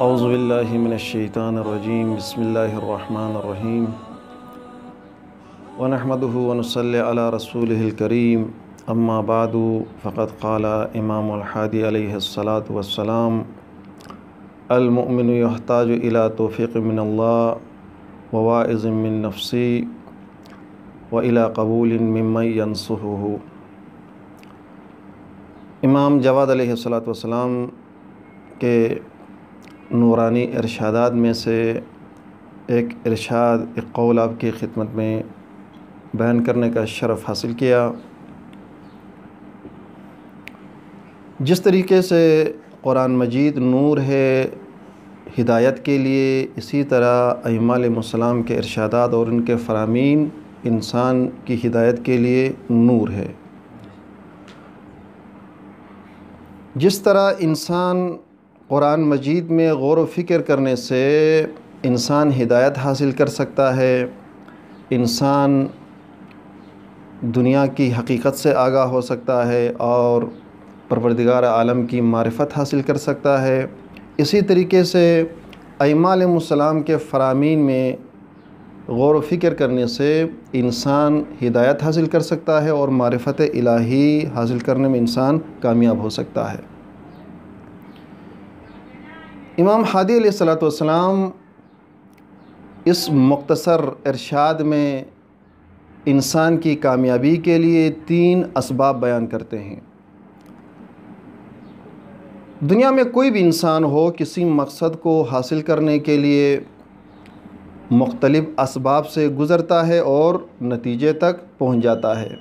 اعوذ باللہ من الشیطان الرجیم بسم اللہ الرحمن الرحیم ونحمده ونصلی علی رسولہ الکریم اما بعد فقد قال امام الحادی علیہ الصلاۃ والسلام المؤمن یحتاج الی توفیق من اللہ وواعظ من نفسی والی قبول ممن ینصحہ۔ امام جواد علیہ الصلاۃ والسلام کے نورانی ارشادات میں سے ایک قول آپ کی خدمت میں بیان کرنے کا شرف حاصل کیا۔ جس طریقے سے قرآن مجید نور ہے ہدایت کے لیے، اسی طرح ائمہ علیہ السلام کے ارشادات اور ان کے فرامین انسان کی ہدایت کے لیے نور ہے۔ جس طرح انسان قرآن مجید میں غور و فکر کرنے سے انسان ہدایت حاصل کر سکتا ہے، انسان دنیا کی حقیقت سے آگاہ ہو سکتا ہے اور پروردگار عالم کی معرفت حاصل کر سکتا ہے، اسی طریقے سے ائمہ علیہ السلام کے فرامین میں غور و فکر کرنے سے انسان ہدایت حاصل کر سکتا ہے اور معرفت الہی حاصل کرنے میں انسان کامیاب ہو سکتا ہے۔ امام حادی علیہ الصلاۃ والسلام اس مختصر ارشاد میں انسان کی کامیابی کے لیے 3 اسباب بیان کرتے ہیں۔ دنیا میں کوئی بھی انسان ہو، کسی مقصد کو حاصل کرنے کے لیے مختلف اسباب سے گزرتا ہے اور نتیجے تک پہنچ جاتا ہے۔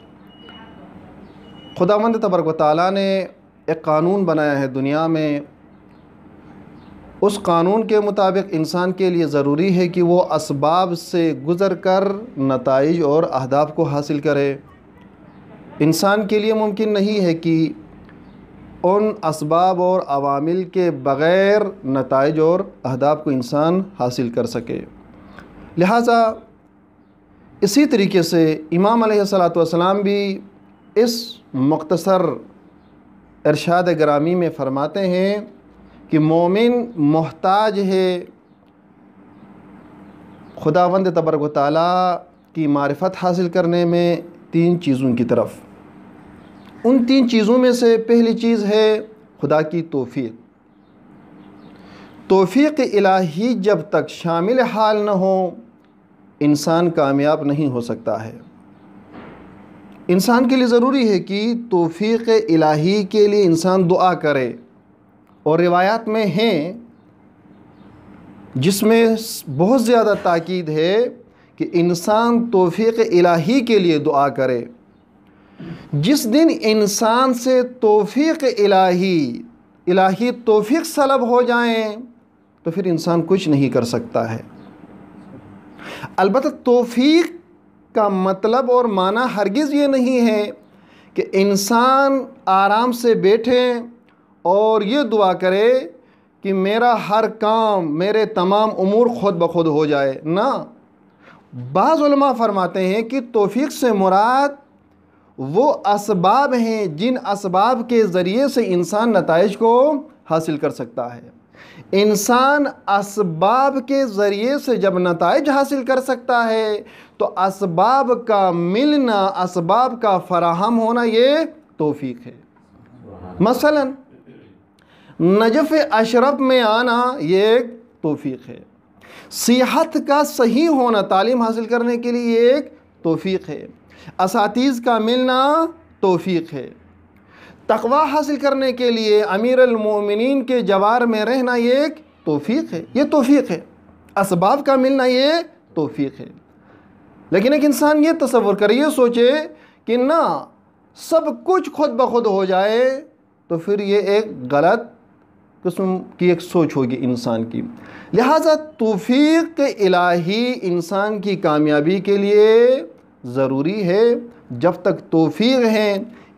خداوند تبارک و تعالیٰ نے ایک قانون بنایا ہے دنیا میں، اس قانون کے مطابق انسان کے لیے ضروری ہے کہ وہ اسباب سے گزر کر نتائج اور اہداف کو حاصل کرے۔ انسان کے لیے ممکن نہیں ہے کہ ان اسباب اور عوامل کے بغیر نتائج اور اہداف کو انسان حاصل کر سکے۔ لہٰذا اسی طریقے سے امام علیہ الصلاۃ والسلام بھی اس مختصر ارشاد گرامی میں فرماتے ہیں کہ مومن محتاج ہے خداوند تبارک و تعالیٰ کی معرفت حاصل کرنے میں 3 چیزوں کی طرف۔ ان 3 چیزوں میں سے پہلی چیز ہے خدا کی توفیق۔ توفیق الہی جب تک شامل حال نہ ہو، انسان کامیاب نہیں ہو سکتا ہے۔ انسان کے لیے ضروری ہے کہ توفیق الہی کے لیے انسان دعا کرے، اور روایات میں ہیں جس میں بہت زیادہ تاکید ہے کہ انسان توفیق الہی کے لیے دعا کرے۔ جس دن انسان سے توفیق الہی توفیق طلب ہو جائیں تو پھر انسان کچھ نہیں کر سکتا ہے۔ البتہ توفیق کا مطلب اور معنی ہرگز یہ نہیں ہے کہ انسان آرام سے بیٹھے اور یہ دعا کرے کہ میرا ہر کام، میرے تمام امور خود بخود ہو جائے۔ نہ، بعض علماء فرماتے ہیں کہ توفیق سے مراد وہ اسباب ہیں جن اسباب کے ذریعے سے انسان نتائج کو حاصل کر سکتا ہے۔ انسان اسباب کے ذریعے سے جب نتائج حاصل کر سکتا ہے تو اسباب کا ملنا، اسباب کا فراہم ہونا، یہ توفیق ہے۔ مثلاً نجف اشرف میں آنا یہ ایک توفیق ہے، صحت کا صحیح ہونا، تعلیم حاصل کرنے کے لیے یہ ایک توفیق ہے، اساتذہ کا ملنا توفیق ہے، تقوی حاصل کرنے کے لیے امیر المومنین کے جوار میں رہنا یہ ایک توفیق ہے، یہ توفیق ہے، اسباب کا ملنا یہ توفیق ہے۔ لیکن ایک انسان یہ تصور کرے، یہ سوچے کہ نہ سب کچھ خود بخود ہو جائے، تو پھر یہ ایک غلط قسم کی ایک سوچ ہوگی انسان کی۔ لہٰذا توفیق الہی انسان کی کامیابی کے لیے ضروری ہے۔ جب تک توفیق ہے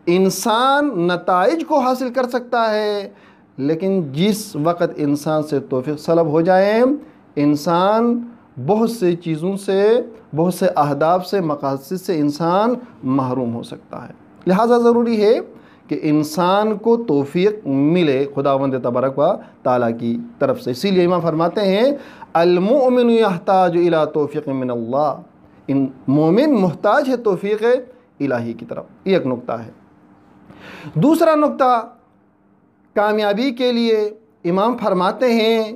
انسان نتائج کو حاصل کر سکتا ہے، لیکن جس وقت انسان سے توفیق طلب ہو جائے، انسان بہت سے چیزوں سے، بہت سے اہداف سے، مقاصد سے انسان محروم ہو سکتا ہے۔ لہٰذا ضروری ہے کہ انسان کو توفیق ملے خداوند تبارک و تعالیٰ کی طرف سے۔ اسی لیے امام فرماتے ہیں المؤمن یحتاج الی توفیق من اللہ، مومن محتاج ہے توفیق الہی کی طرف۔ یہ ایک نقطہ ہے۔ دوسرا نقطہ کامیابی کے لیے امام فرماتے ہیں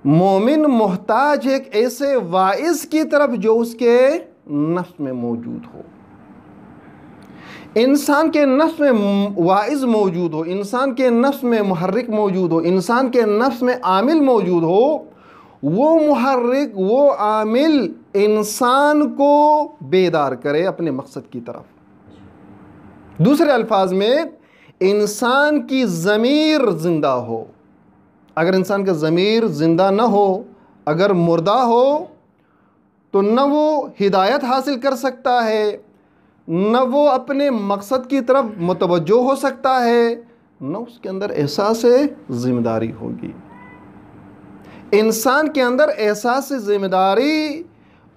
مومن محتاج ہے ایک ایسے واعظ کی طرف جو اس کے نفس میں موجود ہو۔ انسان کے نفس میں واعظ موجود ہو، انسان کے نفس میں محرک موجود ہو، انسان کے نفس میں عامل موجود ہو، وہ محرک، وہ عامل انسان کو بیدار کرے اپنے مقصد کی طرف۔ دوسرے الفاظ میں انسان کی ضمیر زندہ ہو۔ اگر انسان کا ضمیر زندہ نہ ہو، اگر مردہ ہو، تو نہ وہ ہدایت حاصل کر سکتا ہے، نہ وہ اپنے مقصد کی طرف متوجہ ہو سکتا ہے، نہ اس کے اندر احساس ذمہ داری ہوگی۔ انسان کے اندر احساس ذمہ داری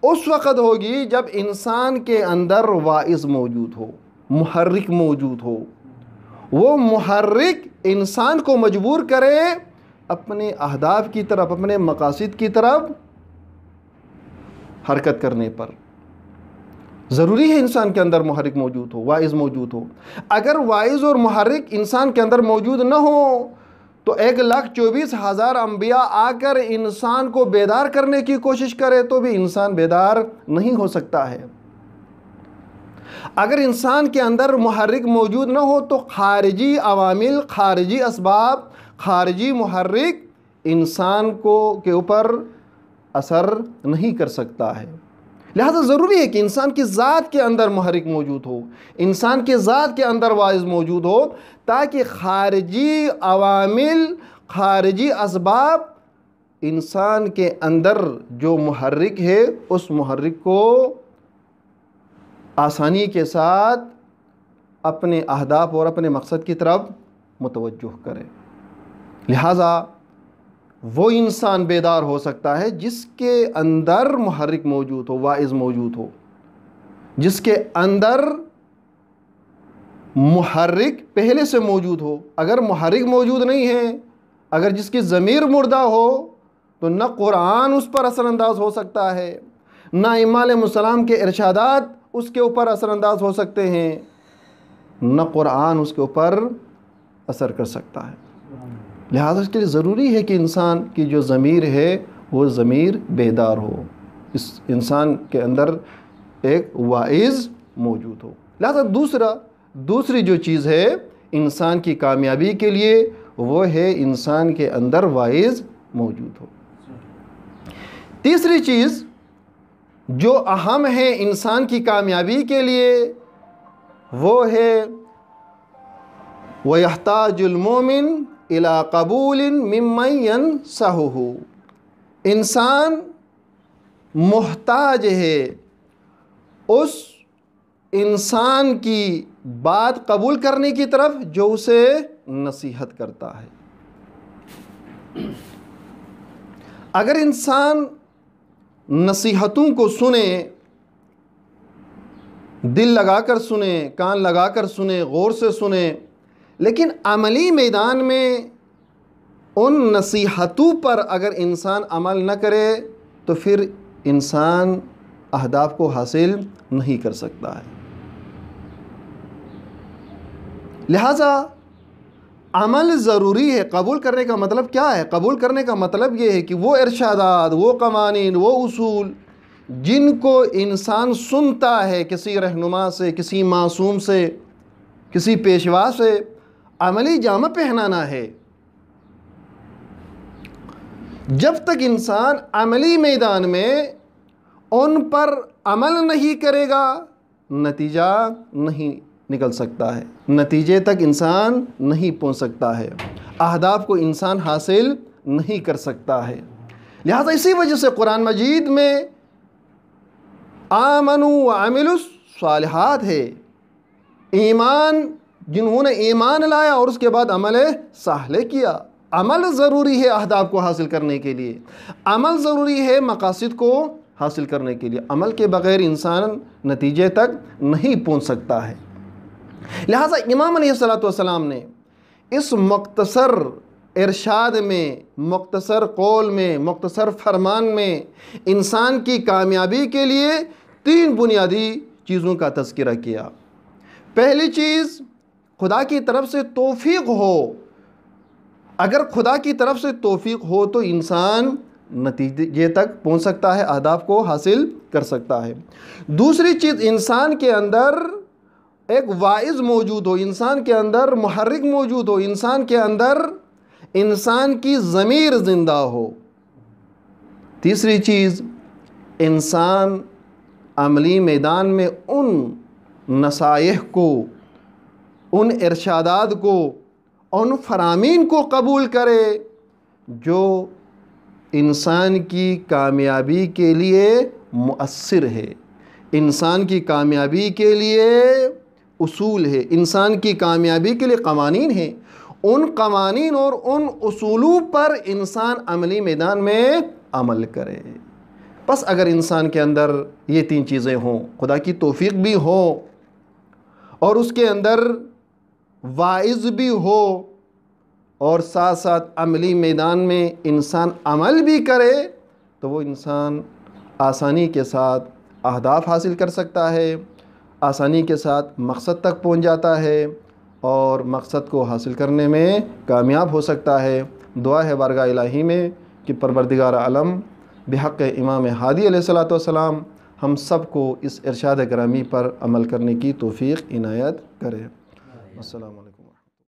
اس وقت ہوگی جب انسان کے اندر واعظ موجود ہو، محرک موجود ہو۔ وہ محرک انسان کو مجبور کرے اپنے اہداف کی طرف، اپنے مقاصد کی طرف حرکت کرنے پر۔ ضروری ہے انسان کے اندر محرک موجود ہو، واعظ موجود ہو۔ اگر واعظ اور محرک انسان کے اندر موجود نہ ہو تو 1,24,000 انبیاء آ کر انسان کو بیدار کرنے کی کوشش کرے تو بھی انسان بیدار نہیں ہو سکتا ہے۔ اگر انسان کے اندر محرک موجود نہ ہو تو خارجی عوامل، خارجی اسباب، خارجی محرک انسان کے اوپر اثر نہیں کر سکتا ہے۔ لہذا ضروری ہے کہ انسان کی ذات کے اندر محرک موجود ہو، انسان کی ذات کے اندر واعظ موجود ہو، تاکہ خارجی عوامل، خارجی اسباب انسان کے اندر جو محرک ہے اس محرک کو آسانی کے ساتھ اپنے اہداف اور اپنے مقصد کی طرف متوجہ کرے۔ لہذا وہ انسان بیدار ہو سکتا ہے جس کے اندر محرک موجود ہو، واعظ موجود ہو، جس کے اندر محرک پہلے سے موجود ہو۔ اگر محرک موجود نہیں ہے، اگر جس کی ضمیر مردہ ہو تو نہ قرآن اس پر اثر انداز ہو سکتا ہے، نہ ائمہ علیہ السلام کے ارشادات اس کے اوپر اثر انداز ہو سکتے ہیں، نہ قرآن اس کے اوپر اثر کر سکتا ہے۔ لہذا اس کے لیے ضروری ہے کہ انسان کی جو ضمیر ہے وہ ضمیر بیدار ہو، اس انسان کے اندر ایک واعظ موجود ہو۔ لہذا دوسری جو چیز ہے انسان کی کامیابی کے لیے وہ ہے انسان کے اندر واعظ موجود ہو۔ تیسری چیز جو اہم ہے انسان کی کامیابی کے لیے وہ ہے وَيَحْتَاجُ الْمُؤْمِنُ إِلَىٰ قَبُولٍ مِّمَّن يَنْصَحُهُ، انسان محتاج ہے اس انسان کی بات قبول کرنے کی طرف جو اسے نصیحت کرتا ہے۔ اگر انسان نصیحتوں کو سنے، دل لگا کر سنے، کان لگا کر سنے، غور سے سنے، لیکن عملی میدان میں ان نصیحتوں پر اگر انسان عمل نہ کرے تو پھر انسان اہداف کو حاصل نہیں کر سکتا ہے۔ لہذا عمل ضروری ہے۔ قبول کرنے کا مطلب کیا ہے؟ قبول کرنے کا مطلب یہ ہے کہ وہ ارشادات، وہ قوانین، وہ اصول جن کو انسان سنتا ہے کسی رہنما سے، کسی معصوم سے، کسی پیشوا سے، عملی جامہ پہنانا ہے۔ جب تک انسان عملی میدان میں ان پر عمل نہیں کرے گا نتیجہ نہیں نکل سکتا ہے، نتیجے تک انسان نہیں پہنچ سکتا ہے، اہداف کو انسان حاصل نہیں کر سکتا ہے۔ لہذا اسی وجہ سے قرآن مجید میں آمنوا وعملوا الصالحات ہے، ایمان جنہوں نے ایمان لایا اور اس کے بعد عمل صالح کیا۔ عمل ضروری ہے اہداف کو حاصل کرنے کے لیے، عمل ضروری ہے مقاصد کو حاصل کرنے کے لیے۔ عمل کے بغیر انسان نتیجے تک نہیں پہنچ سکتا ہے۔ لہٰذا امام علیہ الصلوۃ والسلام نے اس مختصر ارشاد میں، مختصر قول میں، مختصر فرمان میں انسان کی کامیابی کے لیے 3 بنیادی چیزوں کا تذکرہ کیا۔ پہلی چیز، خدا کی طرف سے توفیق ہو۔ اگر خدا کی طرف سے توفیق ہو تو انسان نتیجے تک پہنچ سکتا ہے، اہداف کو حاصل کر سکتا ہے۔ دوسری چیز، انسان کے اندر ایک واعظ موجود ہو، انسان کے اندر محرک موجود ہو، انسان کے اندر انسان کی ضمیر زندہ ہو۔ تیسری چیز، انسان عملی میدان میں ان نصائح کو، ان ارشادات کو، ان فرامین کو قبول کرے جو انسان کی کامیابی کے لیے مؤثر ہے، انسان کی کامیابی کے لیے اصول ہے، انسان کی کامیابی کے لیے قوانین ہیں۔ ان قوانین اور ان اصولوں پر انسان عملی میدان میں عمل کرے۔ بس اگر انسان کے اندر یہ 3 چیزیں ہوں، خدا کی توفیق بھی ہو اور اس کے اندر واعظ بھی ہو اور ساتھ ساتھ عملی میدان میں انسان عمل بھی کرے، تو وہ انسان آسانی کے ساتھ اہداف حاصل کر سکتا ہے، آسانی کے ساتھ مقصد تک پہنچ جاتا ہے اور مقصد کو حاصل کرنے میں کامیاب ہو سکتا ہے۔ دعا ہے بارگاہ الہی میں کہ پروردگار عالم بحق امام ہادی علیہ الصلوۃ والسلام ہم سب کو اس ارشاد گرامی پر عمل کرنے کی توفیق عنایت کرے۔ السلام علیکم۔